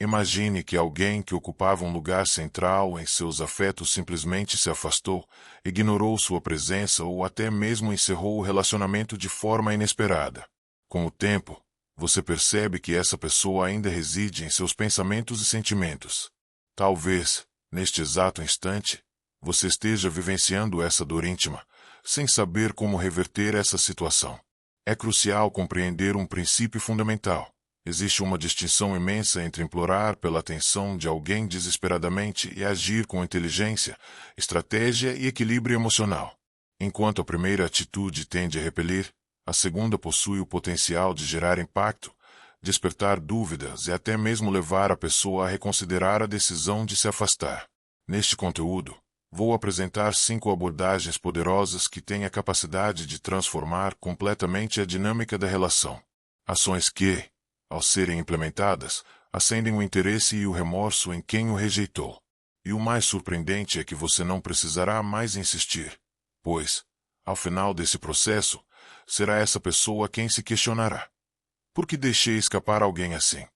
Imagine que alguém que ocupava um lugar central em seus afetos simplesmente se afastou, ignorou sua presença ou até mesmo encerrou o relacionamento de forma inesperada. Com o tempo, você percebe que essa pessoa ainda reside em seus pensamentos e sentimentos. Talvez, neste exato instante, você esteja vivenciando essa dor íntima, sem saber como reverter essa situação. É crucial compreender um princípio fundamental. Existe uma distinção imensa entre implorar pela atenção de alguém desesperadamente e agir com inteligência, estratégia e equilíbrio emocional. Enquanto a primeira atitude tende a repelir, a segunda possui o potencial de gerar impacto, despertar dúvidas e até mesmo levar a pessoa a reconsiderar a decisão de se afastar. Neste conteúdo, vou apresentar 5 abordagens poderosas que têm a capacidade de transformar completamente a dinâmica da relação. Ações que, ao serem implementadas, acendem o interesse e o remorso em quem o rejeitou. E o mais surpreendente é que você não precisará mais insistir, pois, ao final desse processo, será essa pessoa quem se questionará: por que deixei escapar alguém assim?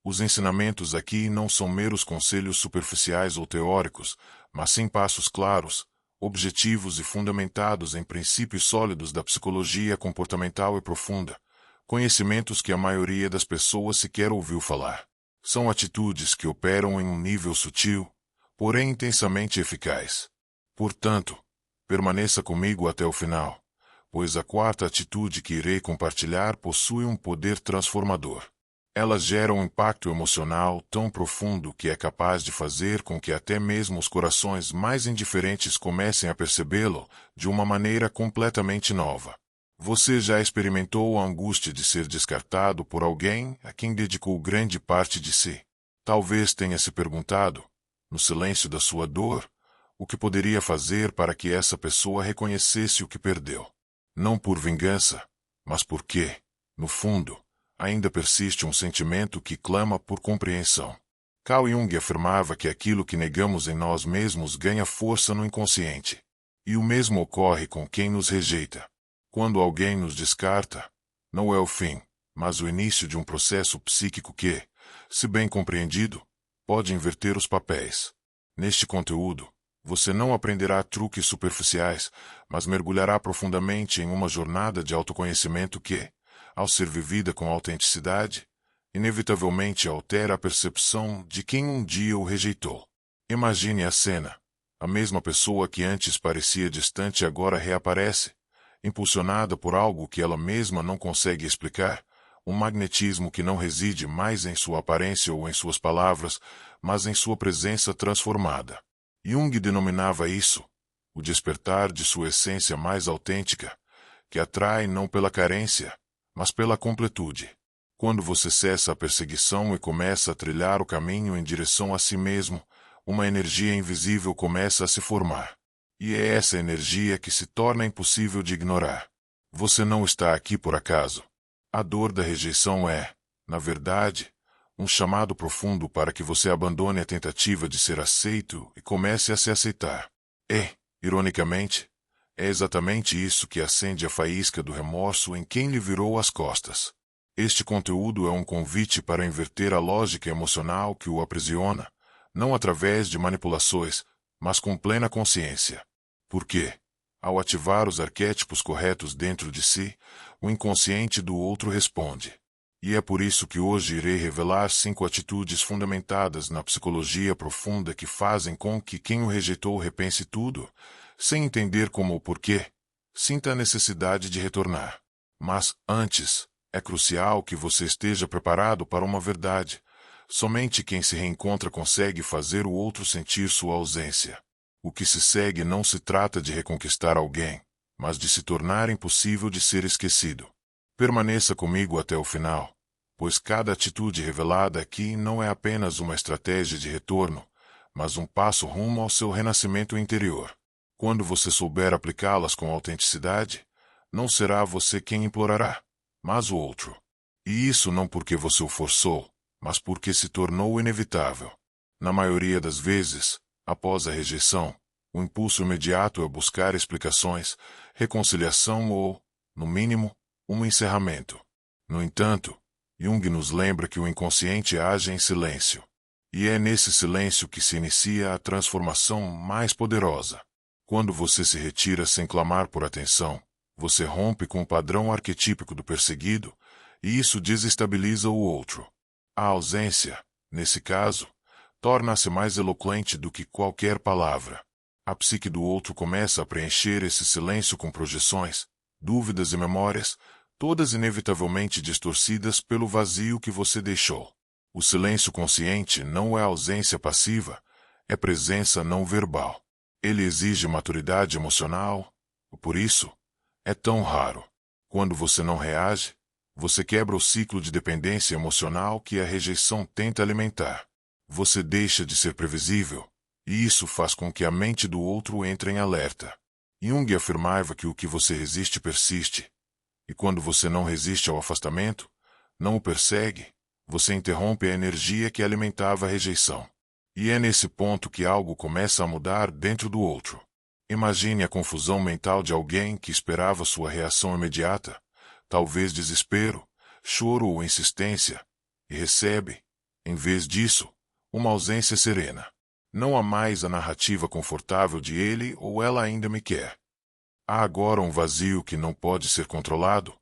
Os ensinamentos aqui não são meros conselhos superficiais ou teóricos, mas sim passos claros, objetivos e fundamentados em princípios sólidos da psicologia comportamental e profunda, conhecimentos que a maioria das pessoas sequer ouviu falar. São atitudes que operam em um nível sutil, porém intensamente eficaz. Portanto, permaneça comigo até o final, pois a quarta atitude que irei compartilhar possui um poder transformador. Elas geram um impacto emocional tão profundo que é capaz de fazer com que até mesmo os corações mais indiferentes comecem a percebê-lo de uma maneira completamente nova. Você já experimentou a angústia de ser descartado por alguém a quem dedicou grande parte de si? Talvez tenha se perguntado, no silêncio da sua dor, o que poderia fazer para que essa pessoa reconhecesse o que perdeu. Não por vingança, mas porque, no fundo, ainda persiste um sentimento que clama por compreensão. Carl Jung afirmava que aquilo que negamos em nós mesmos ganha força no inconsciente. E o mesmo ocorre com quem nos rejeita. Quando alguém nos descarta, não é o fim, mas o início de um processo psíquico que, se bem compreendido, pode inverter os papéis. Neste conteúdo, você não aprenderá truques superficiais, mas mergulhará profundamente em uma jornada de autoconhecimento que, ao ser vivida com autenticidade, inevitavelmente altera a percepção de quem um dia o rejeitou. Imagine a cena. A mesma pessoa que antes parecia distante agora reaparece, impulsionada por algo que ela mesma não consegue explicar, um magnetismo que não reside mais em sua aparência ou em suas palavras, mas em sua presença transformada. Jung denominava isso o despertar de sua essência mais autêntica, que atrai não pela carência, mas pela completude. Quando você cessa a perseguição e começa a trilhar o caminho em direção a si mesmo, uma energia invisível começa a se formar. E é essa energia que se torna impossível de ignorar. Você não está aqui por acaso. A dor da rejeição é, na verdade, um chamado profundo para que você abandone a tentativa de ser aceito e comece a se aceitar. E, ironicamente, é exatamente isso que acende a faísca do remorso em quem lhe virou as costas. Este conteúdo é um convite para inverter a lógica emocional que o aprisiona, não através de manipulações, mas com plena consciência. Porque, ao ativar os arquétipos corretos dentro de si, o inconsciente do outro responde. E é por isso que hoje irei revelar 5 atitudes fundamentadas na psicologia profunda que fazem com que quem o rejeitou repense tudo, sem entender como ou porquê, sinta a necessidade de retornar. Mas, antes, é crucial que você esteja preparado para uma verdade. Somente quem se reencontra consegue fazer o outro sentir sua ausência. O que se segue não se trata de reconquistar alguém, mas de se tornar impossível de ser esquecido. Permaneça comigo até o final, pois cada atitude revelada aqui não é apenas uma estratégia de retorno, mas um passo rumo ao seu renascimento interior. Quando você souber aplicá-las com autenticidade, não será você quem implorará, mas o outro. E isso não porque você o forçou, mas porque se tornou inevitável. Na maioria das vezes, após a rejeição, o impulso imediato é buscar explicações, reconciliação ou, no mínimo, um encerramento. No entanto, Jung nos lembra que o inconsciente age em silêncio. E é nesse silêncio que se inicia a transformação mais poderosa. Quando você se retira sem clamar por atenção, você rompe com o padrão arquetípico do perseguido, e isso desestabiliza o outro. A ausência, nesse caso, torna-se mais eloquente do que qualquer palavra. A psique do outro começa a preencher esse silêncio com projeções, dúvidas e memórias, todas inevitavelmente distorcidas pelo vazio que você deixou. O silêncio consciente não é ausência passiva, é presença não verbal. Ele exige maturidade emocional, por isso, é tão raro. Quando você não reage, você quebra o ciclo de dependência emocional que a rejeição tenta alimentar. Você deixa de ser previsível, e isso faz com que a mente do outro entre em alerta. Jung afirmava que o que você resiste persiste, e quando você não resiste ao afastamento, não o persegue, você interrompe a energia que alimentava a rejeição. E é nesse ponto que algo começa a mudar dentro do outro. Imagine a confusão mental de alguém que esperava sua reação imediata, talvez desespero, choro ou insistência, e recebe, em vez disso, uma ausência serena. Não há mais a narrativa confortável de ele ou ela ainda me quer. Há agora um vazio que não pode ser controlado,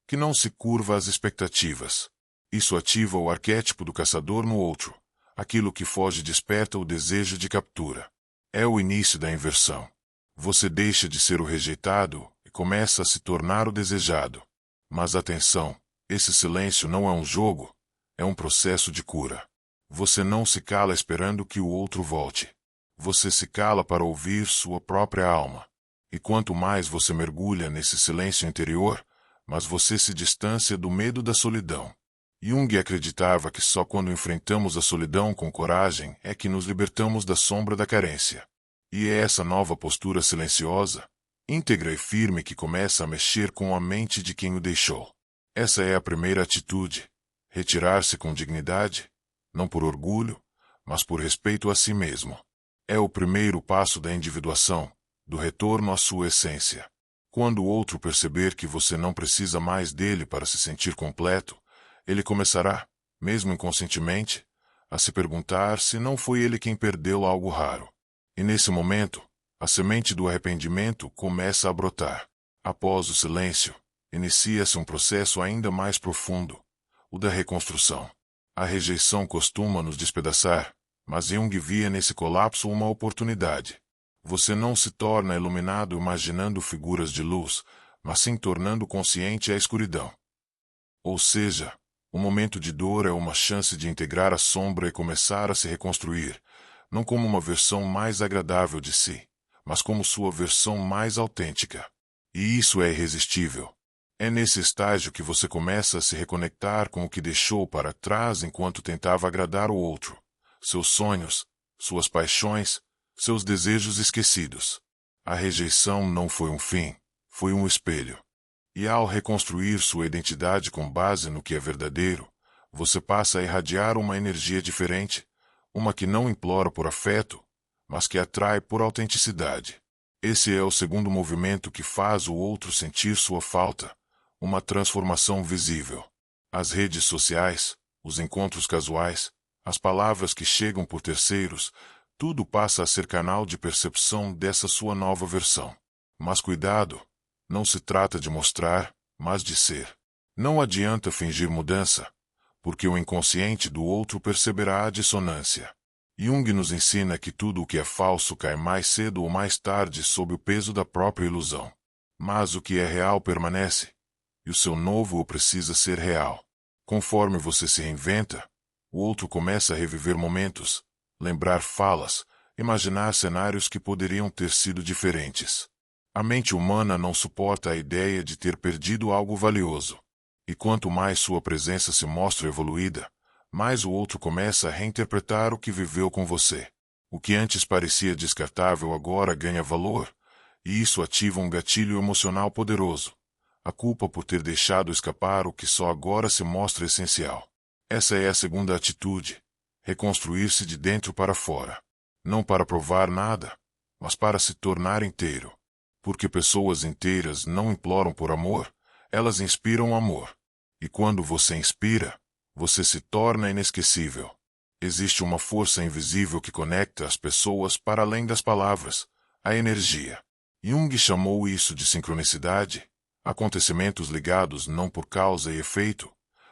que não se curva às expectativas. Isso ativa o arquétipo do caçador no outro. Aquilo que foge desperta o desejo de captura. É o início da inversão. Você deixa de ser o rejeitado e começa a se tornar o desejado. Mas atenção, esse silêncio não é um jogo, é um processo de cura. Você não se cala esperando que o outro volte. Você se cala para ouvir sua própria alma. E quanto mais você mergulha nesse silêncio interior, mas você se distancia do medo da solidão. Jung acreditava que só quando enfrentamos a solidão com coragem é que nos libertamos da sombra da carência. E é essa nova postura silenciosa, íntegra e firme que começa a mexer com a mente de quem o deixou. Essa é a primeira atitude, retirar-se com dignidade, não por orgulho, mas por respeito a si mesmo. É o primeiro passo da individuação, do retorno à sua essência. Quando o outro perceber que você não precisa mais dele para se sentir completo, ele começará, mesmo inconscientemente, a se perguntar se não foi ele quem perdeu algo raro. E nesse momento, a semente do arrependimento começa a brotar. Após o silêncio, inicia-se um processo ainda mais profundo, o da reconstrução. A rejeição costuma nos despedaçar, mas Jung via nesse colapso uma oportunidade. Você não se torna iluminado imaginando figuras de luz, mas sim tornando consciente a escuridão. Ou seja, o momento de dor é uma chance de integrar a sombra e começar a se reconstruir, não como uma versão mais agradável de si, mas como sua versão mais autêntica. E isso é irresistível. É nesse estágio que você começa a se reconectar com o que deixou para trás enquanto tentava agradar o outro. Seus sonhos, suas paixões, seus desejos esquecidos. A rejeição não foi um fim, foi um espelho. E ao reconstruir sua identidade com base no que é verdadeiro, você passa a irradiar uma energia diferente, uma que não implora por afeto, mas que atrai por autenticidade. Esse é o segundo movimento que faz o outro sentir sua falta, uma transformação visível. As redes sociais, os encontros casuais, as palavras que chegam por terceiros, tudo passa a ser canal de percepção dessa sua nova versão. Mas cuidado! Não se trata de mostrar, mas de ser. Não adianta fingir mudança, porque o inconsciente do outro perceberá a dissonância. Jung nos ensina que tudo o que é falso cai mais cedo ou mais tarde sob o peso da própria ilusão. Mas o que é real permanece, e o seu novo precisa ser real. Conforme você se reinventa, o outro começa a reviver momentos, lembrar falas, imaginar cenários que poderiam ter sido diferentes. A mente humana não suporta a ideia de ter perdido algo valioso. E quanto mais sua presença se mostra evoluída, mais o outro começa a reinterpretar o que viveu com você. O que antes parecia descartável agora ganha valor, e isso ativa um gatilho emocional poderoso. A culpa por ter deixado escapar o que só agora se mostra essencial. Essa é a segunda atitude, reconstruir-se de dentro para fora. Não para provar nada, mas para se tornar inteiro. Porque pessoas inteiras não imploram por amor, elas inspiram amor. E quando você inspira, Você se torna inesquecível. Existe uma força invisível que conecta as pessoas para além das palavras, a energia. Jung chamou isso de sincronicidade, acontecimentos ligados não por causa e efeito,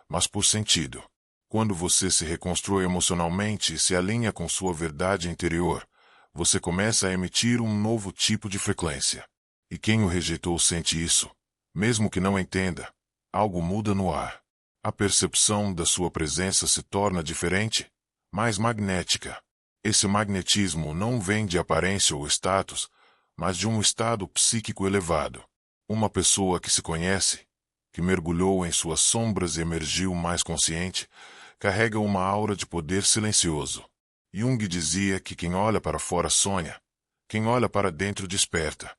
mas por sentido. Quando você se reconstrói emocionalmente e se alinha com sua verdade interior, você começa a emitir um novo tipo de frequência. E quem o rejeitou sente isso, mesmo que não entenda. Algo muda no ar. A percepção da sua presença se torna diferente, mais magnética. Esse magnetismo não vem de aparência ou status, mas de um estado psíquico elevado. Uma pessoa que se conhece, que mergulhou em suas sombras e emergiu mais consciente, carrega uma aura de poder silencioso. Jung dizia que quem olha para fora sonha, quem olha para dentro desperta.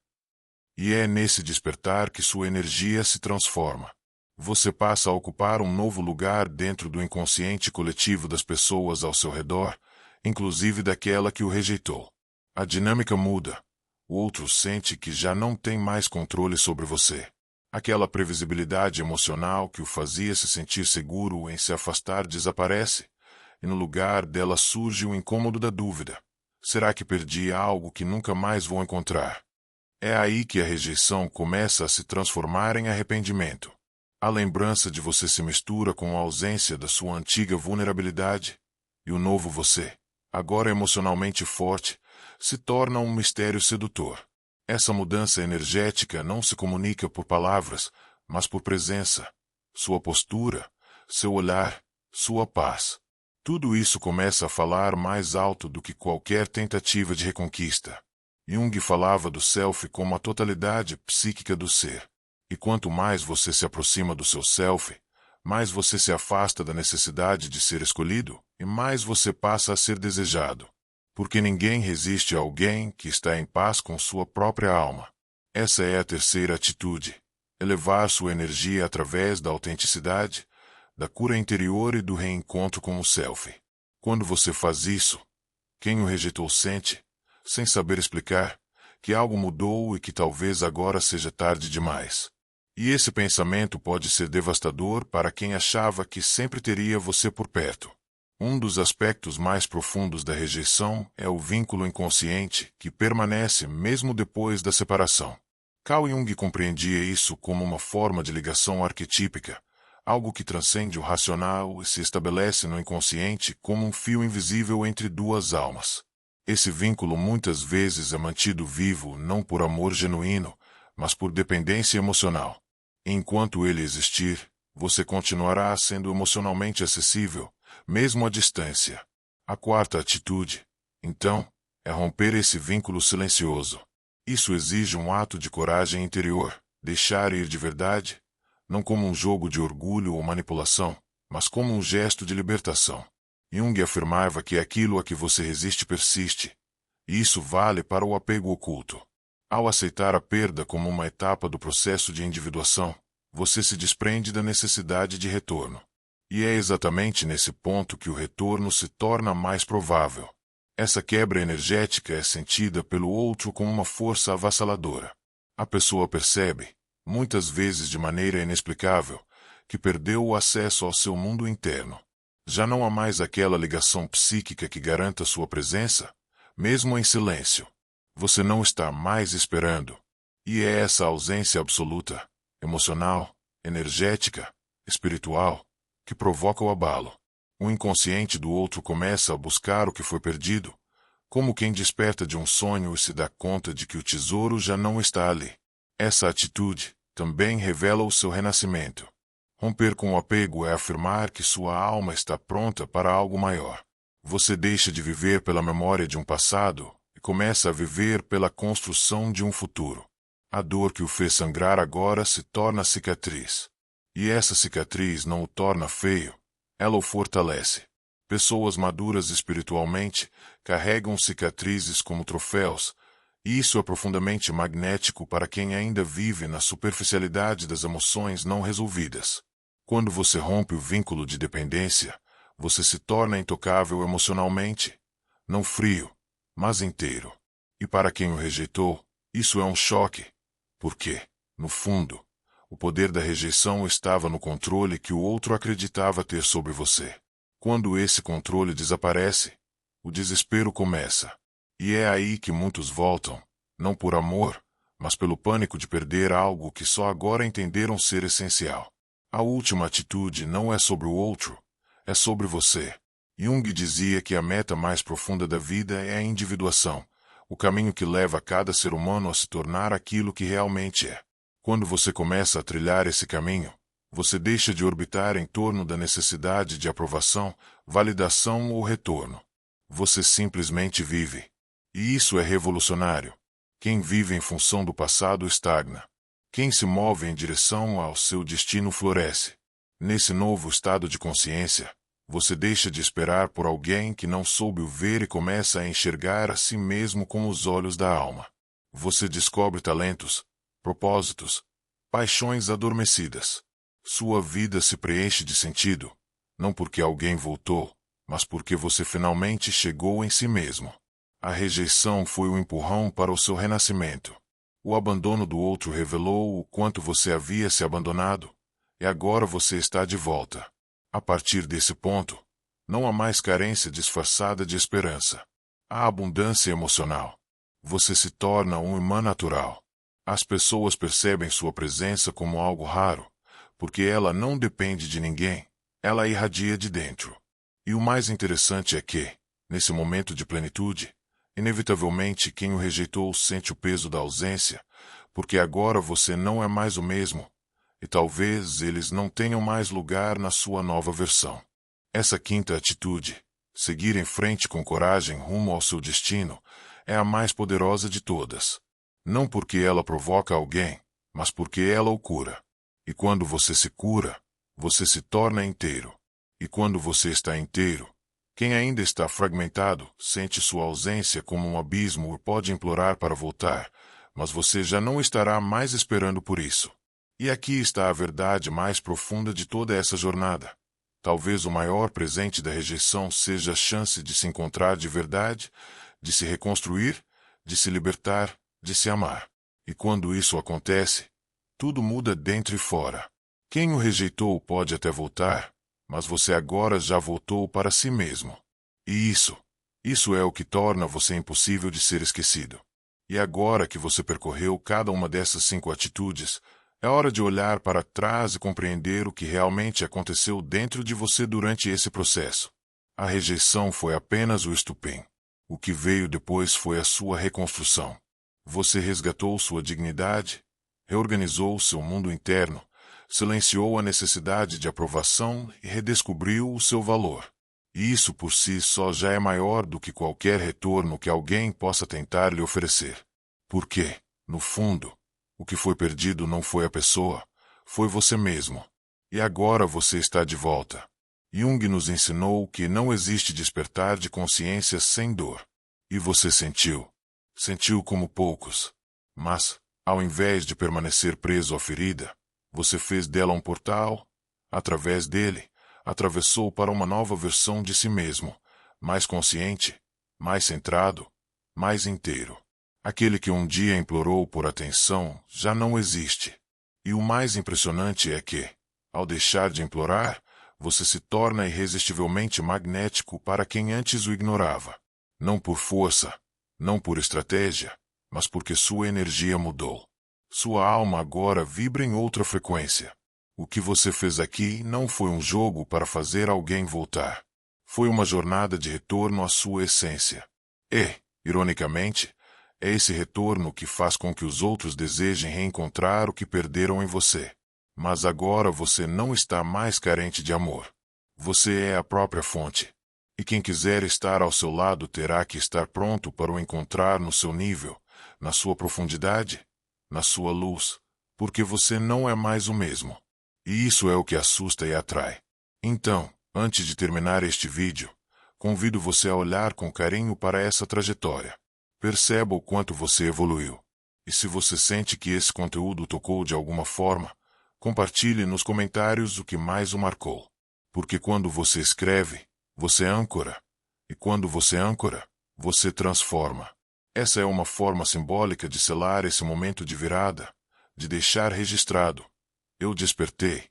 E é nesse despertar que sua energia se transforma. Você passa a ocupar um novo lugar dentro do inconsciente coletivo das pessoas ao seu redor, inclusive daquela que o rejeitou. A dinâmica muda. O outro sente que já não tem mais controle sobre você. Aquela previsibilidade emocional que o fazia se sentir seguro em se afastar desaparece, e no lugar dela surge o incômodo da dúvida. Será que perdi algo que nunca mais vou encontrar? É aí que a rejeição começa a se transformar em arrependimento. A lembrança de você se mistura com a ausência da sua antiga vulnerabilidade, e o novo você, agora emocionalmente forte, se torna um mistério sedutor. Essa mudança energética não se comunica por palavras, mas por presença, sua postura, seu olhar, sua paz. Tudo isso começa a falar mais alto do que qualquer tentativa de reconquista. Jung falava do self como a totalidade psíquica do ser. E quanto mais você se aproxima do seu self, mais você se afasta da necessidade de ser escolhido e mais você passa a ser desejado. Porque ninguém resiste a alguém que está em paz com sua própria alma. Essa é a terceira atitude: elevar sua energia através da autenticidade, da cura interior e do reencontro com o self. Quando você faz isso, quem o rejeitou sente, sem saber explicar, que algo mudou e que talvez agora seja tarde demais. E esse pensamento pode ser devastador para quem achava que sempre teria você por perto. Um dos aspectos mais profundos da rejeição é o vínculo inconsciente que permanece mesmo depois da separação. Carl Jung compreendia isso como uma forma de ligação arquetípica, algo que transcende o racional e se estabelece no inconsciente como um fio invisível entre duas almas. Esse vínculo muitas vezes é mantido vivo não por amor genuíno, mas por dependência emocional. Enquanto ele existir, você continuará sendo emocionalmente acessível, mesmo à distância. A quarta atitude, então, é romper esse vínculo silencioso. Isso exige um ato de coragem interior, deixar ir de verdade, não como um jogo de orgulho ou manipulação, mas como um gesto de libertação. Jung afirmava que aquilo a que você resiste persiste, e isso vale para o apego oculto. Ao aceitar a perda como uma etapa do processo de individuação, você se desprende da necessidade de retorno. E é exatamente nesse ponto que o retorno se torna mais provável. Essa quebra energética é sentida pelo outro como uma força avassaladora. A pessoa percebe, muitas vezes de maneira inexplicável, que perdeu o acesso ao seu mundo interno. Já não há mais aquela ligação psíquica que garanta sua presença, mesmo em silêncio. Você não está mais esperando. E é essa ausência absoluta, emocional, energética, espiritual, que provoca o abalo. O inconsciente do outro começa a buscar o que foi perdido, como quem desperta de um sonho e se dá conta de que o tesouro já não está ali. Essa atitude também revela o seu renascimento. Romper com o apego é afirmar que sua alma está pronta para algo maior. Você deixa de viver pela memória de um passado e começa a viver pela construção de um futuro. A dor que o fez sangrar agora se torna cicatriz. E essa cicatriz não o torna feio, ela o fortalece. Pessoas maduras espiritualmente carregam cicatrizes como troféus, e isso é profundamente magnético para quem ainda vive na superficialidade das emoções não resolvidas. Quando você rompe o vínculo de dependência, você se torna intocável emocionalmente, não frio, mas inteiro. E para quem o rejeitou, isso é um choque, porque, no fundo, O poder da rejeição estava no controle que o outro acreditava ter sobre você. Quando esse controle desaparece, o desespero começa. E é aí que muitos voltam, não por amor, mas pelo pânico de perder algo que só agora entenderam ser essencial. A última atitude não é sobre o outro, é sobre você. Jung dizia que a meta mais profunda da vida é a individuação, o caminho que leva cada ser humano a se tornar aquilo que realmente é. Quando você começa a trilhar esse caminho, você deixa de orbitar em torno da necessidade de aprovação, validação ou retorno. Você simplesmente vive. E isso é revolucionário. Quem vive em função do passado estagna. Quem se move em direção ao seu destino floresce. Nesse novo estado de consciência, você deixa de esperar por alguém que não soube o ver e começa a enxergar a si mesmo com os olhos da alma. Você descobre talentos, propósitos, paixões adormecidas. Sua vida se preenche de sentido, não porque alguém voltou, mas porque você finalmente chegou em si mesmo. A rejeição foi o empurrão para o seu renascimento. O abandono do outro revelou o quanto você havia se abandonado, e agora você está de volta. A partir desse ponto, não há mais carência disfarçada de esperança. Há abundância emocional. Você se torna um imã natural. As pessoas percebem sua presença como algo raro, porque ela não depende de ninguém, ela irradia de dentro. E o mais interessante é que, nesse momento de plenitude, inevitavelmente quem o rejeitou sente o peso da ausência, porque agora você não é mais o mesmo, e talvez eles não tenham mais lugar na sua nova versão. Essa quinta atitude, seguir em frente com coragem rumo ao seu destino, é a mais poderosa de todas. Não porque ela provoca alguém, mas porque ela o cura. E quando você se cura, você se torna inteiro. E quando você está inteiro, quem ainda está fragmentado sente sua ausência como um abismo e pode implorar para voltar, mas você já não estará mais esperando por isso. E aqui está a verdade mais profunda de toda essa jornada. Talvez o maior presente da rejeição seja a chance de se encontrar de verdade, de se reconstruir, de se libertar, de se amar. E quando isso acontece, tudo muda dentro e fora. Quem o rejeitou pode até voltar, mas você agora já voltou para si mesmo. E isso é o que torna você impossível de ser esquecido. E agora que você percorreu cada uma dessas 5 atitudes, é hora de olhar para trás e compreender o que realmente aconteceu dentro de você durante esse processo. A rejeição foi apenas o estupim. O que veio depois foi a sua reconstrução. Você resgatou sua dignidade, reorganizou seu mundo interno, silenciou a necessidade de aprovação e redescobriu o seu valor. E isso por si só já é maior do que qualquer retorno que alguém possa tentar lhe oferecer. Porque, no fundo, o que foi perdido não foi a pessoa, foi você mesmo. E agora você está de volta. Jung nos ensinou que não existe despertar de consciência sem dor. E você sentiu. Sentiu como poucos. Mas, ao invés de permanecer preso à ferida, você fez dela um portal. Através dele, atravessou para uma nova versão de si mesmo, mais consciente, mais centrado, mais inteiro. Aquele que um dia implorou por atenção já não existe. E o mais impressionante é que, ao deixar de implorar, você se torna irresistivelmente magnético para quem antes o ignorava. Não por força, não por estratégia, mas porque sua energia mudou. Sua alma agora vibra em outra frequência. O que você fez aqui não foi um jogo para fazer alguém voltar. Foi uma jornada de retorno à sua essência. E, ironicamente, é esse retorno que faz com que os outros desejem reencontrar o que perderam em você. Mas agora você não está mais carente de amor. Você é a própria fonte. E quem quiser estar ao seu lado terá que estar pronto para o encontrar no seu nível, na sua profundidade, na sua luz, porque você não é mais o mesmo. E isso é o que assusta e atrai. Então, antes de terminar este vídeo, convido você a olhar com carinho para essa trajetória. Perceba o quanto você evoluiu. E se você sente que esse conteúdo tocou de alguma forma, compartilhe nos comentários o que mais o marcou. Porque quando você escreve, você âncora. E quando você âncora, você transforma. Essa é uma forma simbólica de selar esse momento de virada, de deixar registrado. Eu despertei.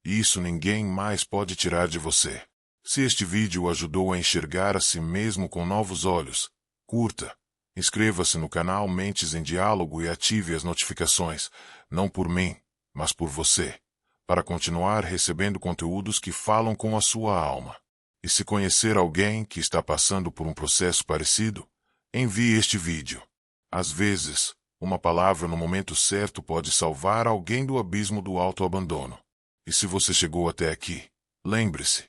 E isso ninguém mais pode tirar de você. Se este vídeo o ajudou a enxergar a si mesmo com novos olhos, curta, inscreva-se no canal Mentes em Diálogo e ative as notificações, não por mim, mas por você, para continuar recebendo conteúdos que falam com a sua alma. E se conhecer alguém que está passando por um processo parecido, envie este vídeo. Às vezes, uma palavra no momento certo pode salvar alguém do abismo do autoabandono. E se você chegou até aqui, lembre-se,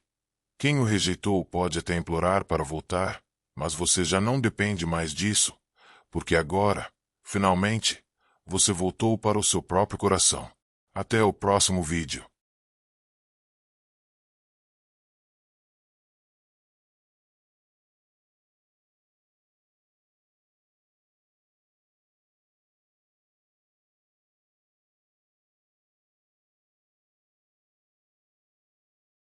quem o rejeitou pode até implorar para voltar, mas você já não depende mais disso, porque agora, finalmente, você voltou para o seu próprio coração. Até o próximo vídeo.